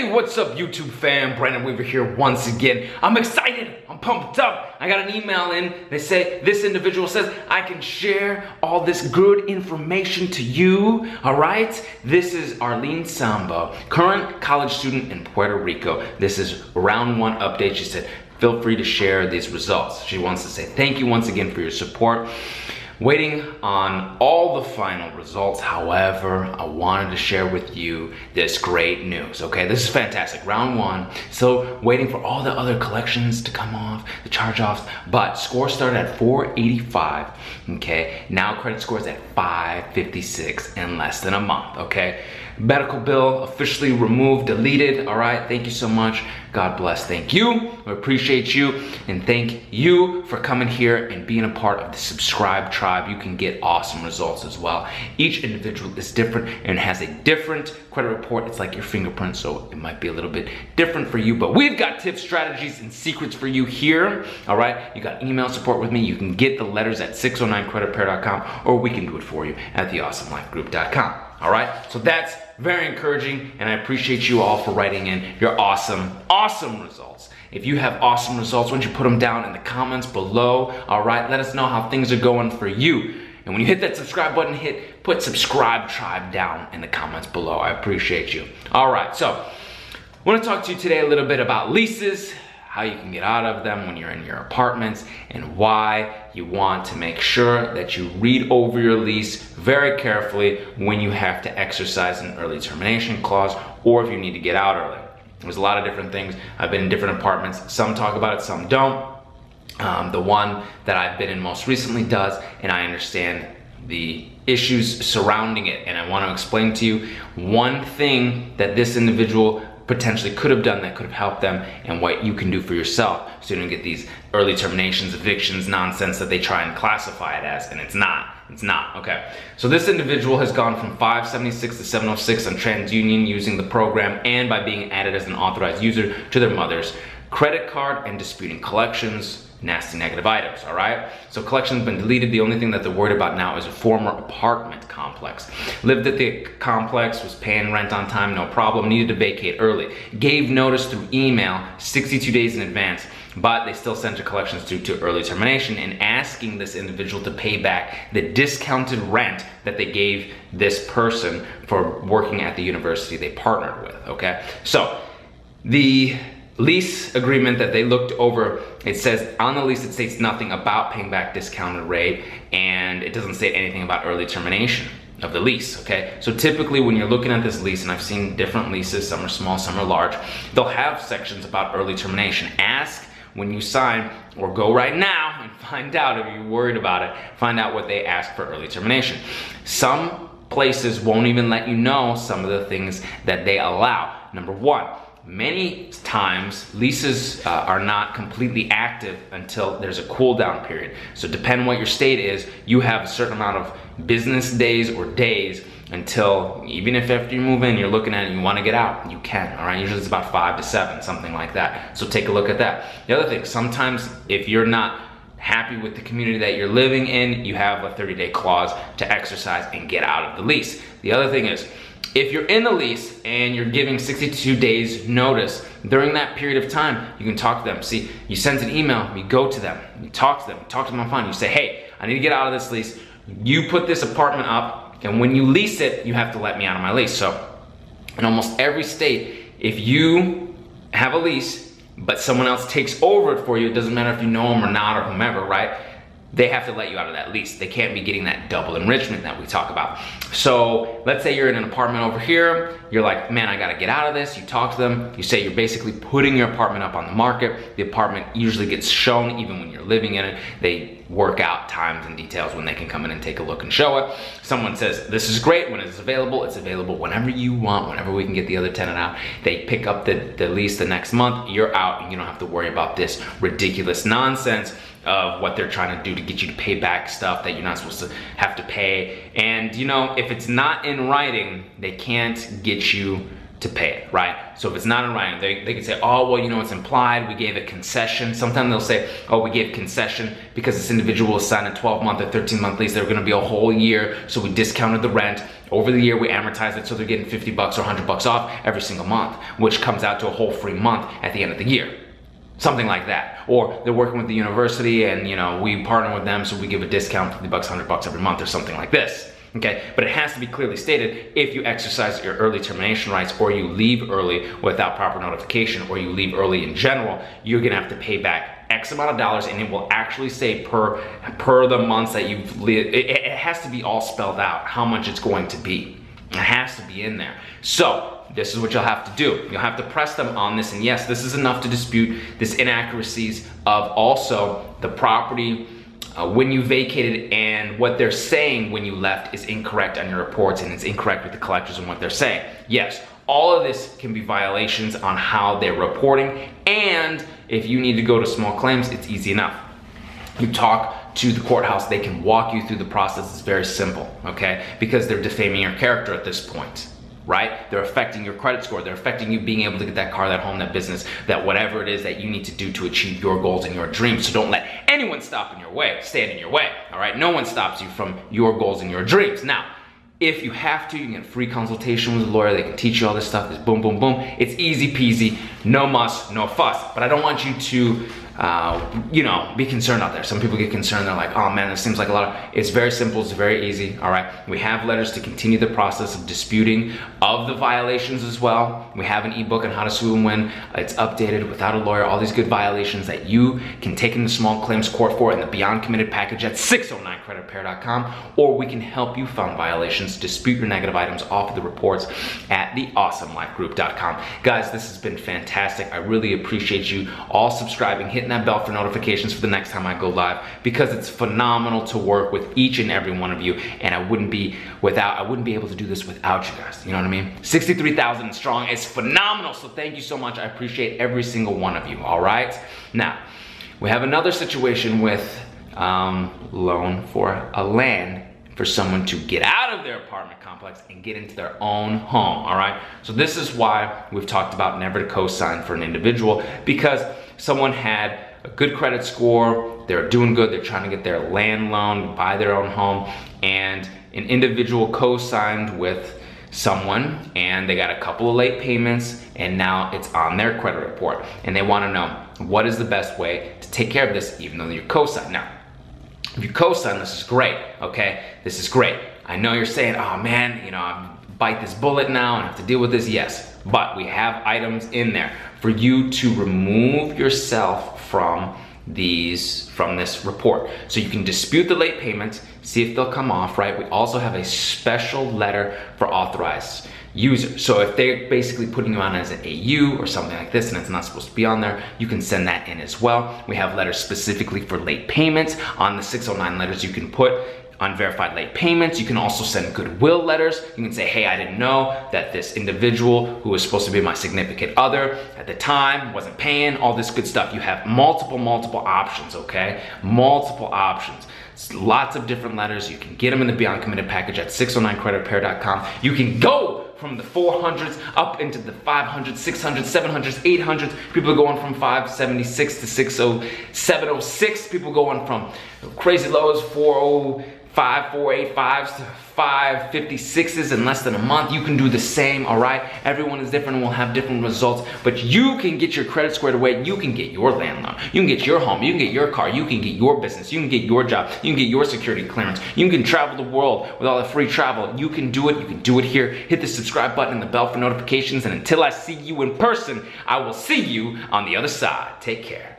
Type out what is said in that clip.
Hey, what's up YouTube fam? Brandon Weaver here once again. I'm excited, I'm pumped up. I got an email in, they say, this individual says, I can share all this good information to you, all right? This is Arlene Samba, current college student in Puerto Rico. This is round one update. She said, feel free to share these results. She wants to say thank you once again for your support. Waiting on all the final results. However, I wanted to share with you this great news, okay? This is fantastic, round one. So waiting for all the other collections to come off, the charge-offs, but score started at 485, okay? Now credit score is at 556 in less than a month, okay? Medical bill officially removed, deleted, all right? Thank you so much. God bless, thank you. We appreciate you, and thank you for coming here and being a part of the subscribe tribe. You can get awesome results as well. Each individual is different and has a different credit report. It's like your fingerprint, so it might be a little bit different for you, but we've got tips, strategies, and secrets for you here, all right? You got email support with me. You can get the letters at 609creditrepair.com, or we can do it for you at theawesomelifegroup.com. All right, so that's very encouraging, and I appreciate you all for writing in your awesome results. If you have awesome results, why don't you put them down in the comments below, all right? Let us know how things are going for you. And when you hit that subscribe button, put subscribe tribe down in the comments below. I appreciate you. All right, so I want to talk to you today a little bit about leases, how you can get out of them when you're in your apartments, and why you want to make sure that you read over your lease very carefully when you have to exercise an early termination clause, or if you need to get out early. There's a lot of different things. I've been in different apartments. Some talk about it, some don't. The one that I've been in most recently does, and I understand the issues surrounding it, and I want to explain to you one thing that this individual potentially could have done that could have helped them, and what you can do for yourself so you don't get these early terminations, evictions, nonsense that they try and classify it as, and it's not, okay? So this individual has gone from 576 to 706 on TransUnion using the program and by being added as an authorized user to their mother's credit card and disputing collections, nasty negative items, all right? So collection's been deleted. The only thing that they're worried about now is a former apartment complex. Lived at the complex, was paying rent on time, no problem, needed to vacate early. Gave notice through email 62 days in advance, but they still sent their collections due to early termination and asking this individual to pay back the discounted rent that they gave this person for working at the university they partnered with, okay? So the lease agreement that they looked over, it says on the lease it states nothing about paying back discounted rate, and it doesn't state anything about early termination of the lease, okay? So typically when you're looking at this lease, and I've seen different leases, some are small, some are large, they'll have sections about early termination. Ask when you sign, or go right now and find out if you're worried about it, find out what they ask for early termination. Some places won't even let you know some of the things that they allow. Number one, many times leases are not completely active until there's a cool down period. So depending on what your state is, you have a certain amount of business days or days until, even if after you move in, you're looking at it and you want to get out, you can, all right? Usually it's about 5 to 7, something like that. So take a look at that. The other thing, sometimes if you're not happy with the community that you're living in, you have a 30-day clause to exercise and get out of the lease. The other thing is, if you're in the lease and you're giving 62 days notice, during that period of time, you can talk to them. See, you send an email, you go to them, you talk to them on the phone, you say, hey, I need to get out of this lease. You put this apartment up, and when you lease it, you have to let me out of my lease. So in almost every state, if you have a lease, but someone else takes over it for you, it doesn't matter if you know them or not or whomever, right? They have to let you out of that lease. They can't be getting that double enrichment that we talk about. So let's say you're in an apartment over here, you're like, man, I gotta get out of this. You talk to them, you say you're basically putting your apartment up on the market. The apartment usually gets shown even when you're living in it. They work out times and details when they can come in and take a look and show it. Someone says, this is great, when it's available whenever you want, whenever we can get the other tenant out. They pick up the lease the next month, you're out, and you don't have to worry about this ridiculous nonsense of what they're trying to do to get you to pay back stuff that you're not supposed to have to pay. And you know, if it's not in writing, they can't get you to pay it, right? So if it's not in writing, they can say, oh, well, you know, it's implied, we gave a concession. Sometimes they'll say, oh, we gave concession because this individual was signed a 12-month or 13-month lease. They were gonna be a whole year, so we discounted the rent. Over the year, we amortized it, so they're getting $50 or $100 off every single month, which comes out to a whole free month at the end of the year. Something like that. Or they're working with the university and, you know, we partner with them, so we give a discount, $50, $100 every month or something like this. Okay, but it has to be clearly stated if you exercise your early termination rights or you leave early without proper notification or you leave early in general, you're gonna have to pay back X amount of dollars, and it will actually say per the months that you've lived. It has to be all spelled out how much it's going to be. It has to be in there. So this is what you'll have to do. You'll have to press them on this, and yes, this is enough to dispute this inaccuracies of also the property when you vacated, and what they're saying when you left is incorrect on your reports, and it's incorrect with the collectors and what they're saying. Yes, all of this can be violations on how they're reporting, and if you need to go to small claims, it's easy enough. You talk to the courthouse, they can walk you through the process. It's very simple, okay? Because they're defaming your character at this point, right? They're affecting your credit score. They're affecting you being able to get that car, that home, that business, that whatever it is that you need to do to achieve your goals and your dreams. So don't let anyone stand in your way, all right? No one stops you from your goals and your dreams. Now, if you have to, you can get a free consultation with a lawyer. They can teach you all this stuff. It's boom, boom, boom. It's easy peasy, no muss, no fuss. But I don't want you to, you know, be concerned out there. Some people get concerned. They're like, oh man, this seems like a lot. It's very simple. It's very easy. All right. We have letters to continue the process of disputing of the violations as well. We have an ebook on how to sue and win. It's updated without a lawyer. All these good violations that you can take into small claims court for in the Beyond Committed package at 609creditrepair.com, or we can help you find violations, dispute your negative items off of the reports at theawesomelifegroup.com. Guys, this has been fantastic. I really appreciate you all subscribing, hitting that bell for notifications for the next time I go live, because it's phenomenal to work with each and every one of you, and I wouldn't be able to do this without you guys. You know what I mean? 63,000 strong. It's phenomenal. So thank you so much. I appreciate every single one of you. All right. Now, we have another situation with loan for a land for someone to get out of their apartment complex and get into their own home, all right? So this is why we've talked about never to co-sign for an individual, because someone had a good credit score, they're doing good, they're trying to get their land loan, buy their own home, and an individual co-signed with someone and they got a couple of late payments, and now it's on their credit report, and they wanna know what is the best way to take care of this even though you're co-signed. Now, if you co-sign, this is great, okay? This is great. I know you're saying, oh man, you know, I bite this bullet now and have to deal with this. Yes, but we have items in there for you to remove yourself from this report. So you can dispute the late payments, see if they'll come off, right? We also have a special letter for authorized users. So if they're basically putting you on as an AU or something like this and it's not supposed to be on there, you can send that in as well. We have letters specifically for late payments. On the 609 letters, you can put unverified late payments. You can also send goodwill letters. You can say, hey, I didn't know that this individual who was supposed to be my significant other at the time wasn't paying, all this good stuff. You have multiple options, okay? Multiple options. Lots of different letters. You can get them in the Beyond Committed package at 609creditrepair.com. You can go from the 400s up into the 500s, 600s, 700s, 800s. People are going from 576 to 706. People going from crazy lows, 405, 485s to 556s in less than a month. You can do the same, all right? Everyone is different and will have different results, but you can get your credit squared away. You can get your land loan. You can get your home. You can get your car. You can get your business. You can get your job. You can get your security clearance. You can travel the world with all the free travel. You can do it. You can do it here. Hit the subscribe button and the bell for notifications, and until I see you in person, I will see you on the other side. Take care.